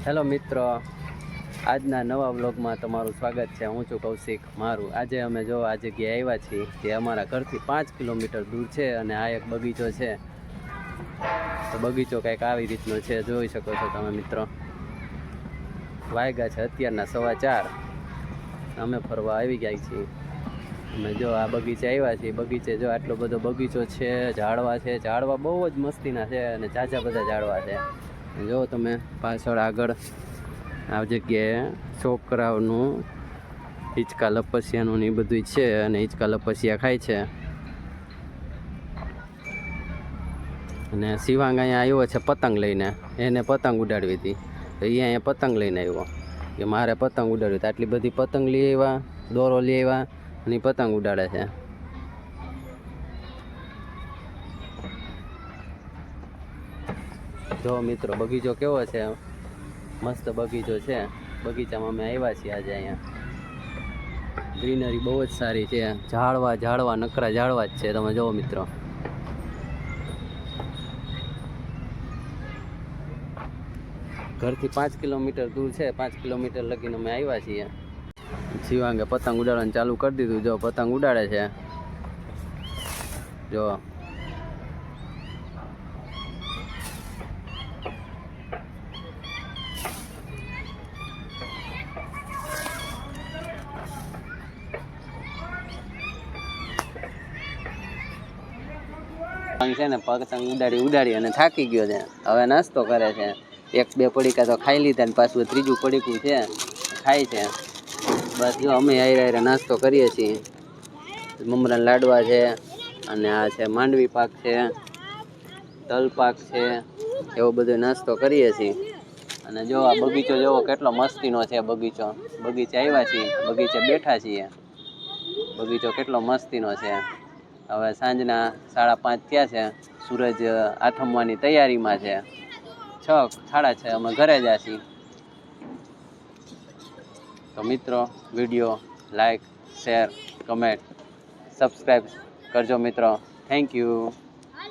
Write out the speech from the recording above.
Hello મિત્રો, આજના નવા વ્લોગમાં તમારું સ્વાગત છે। હું છું કૌશિક મારું। આજે અમે જો આ જગ્યાએ આવ્યા છીએ જે અમારા ઘરથી 5 કિલોમીટર દૂર છે અને આ એક બગીચો છે। તો બગીચો કંઈક આવી રીતનો છે, જોઈ શકો છો તમે મિત્રો। વાગ્યા છે અત્યારના 4:15। અમે ફરવા આવી ગયા છીએ। અમે જો આ બગીચે આવ્યા છીએ। બગીચે જો આટલો બધો બગીચો છે, ઝાડવા છે, ઝાડવા બહુ જ મસ્તીના છે અને ઝાઝા બધા ઝાડવા છે। જો તમે પાછળ આગળ આ જગ્યાએ છોકરાઓનું હિંચકા લપસિયાનું ને એ બધું છે અને હિંચકા લપસિયા ખાય છે। અને શિવાંગ અહીંયા આવ્યો છે પતંગ લઈને, એને પતંગ ઉડાડવી હતી તો એ અહીંયા પતંગ લઈને આવ્યો કે મારે પતંગ ઉડાડવી હતી। આટલી બધી પતંગ લઈ આવ્યા, દોરો લઈ આવ્યા અને પતંગ ઉડાડે છે। જો મિત્રો બગીચો કેવો છે, મસ્ત બગીચો છે। બગીચામાં અમે આવ્યા છીએ આજે। અહીંયા ગ્રીનરી બહુ જ સારી છે, ઝાડવા નકરા ઝાડવા જ છે। તમે જુઓ મિત્રો, ઘરથી 5 કિલોમીટર દૂર છે। 5 કિલોમીટર લગીને અમે આવ્યા છીએ। શિવાંગે પતંગ ઉડાડવાનું ચાલુ કરી દીધું। જો પતંગ ઉડાડે છે, જો છે ને પતંગ ઉડાડી અને થાકી ગયો છે। હવે નાસ્તો કરે છે। 1-2 પડીકા તો ખાઈ લીધા ને પાછું ત્રીજું પડીકું છે ખાય છે। બસ જો અમે આયરા નાસ્તો કરીએ છીએ। મમરા લાડવા છે અને આ છે માંડવી પાક છે, તલ પાક છે, એવો બધો નાસ્તો કરીએ છીએ। અને જો આ બગીચો જોવો કેટલો મસ્તીનો છે। બગીચે આવ્યા છીએ, બગીચે બેઠા છીએ। બગીચો કેટલો મસ્તીનો છે। હવે સાંજના 5:30 થયા છે। સૂરજ આથમવાની તૈયારીમાં છે। 6:30 અમે ઘરે જ છીએ। તો મિત્રો, video like, share, comment, subscribe કરજો મિત્રો। Thank you.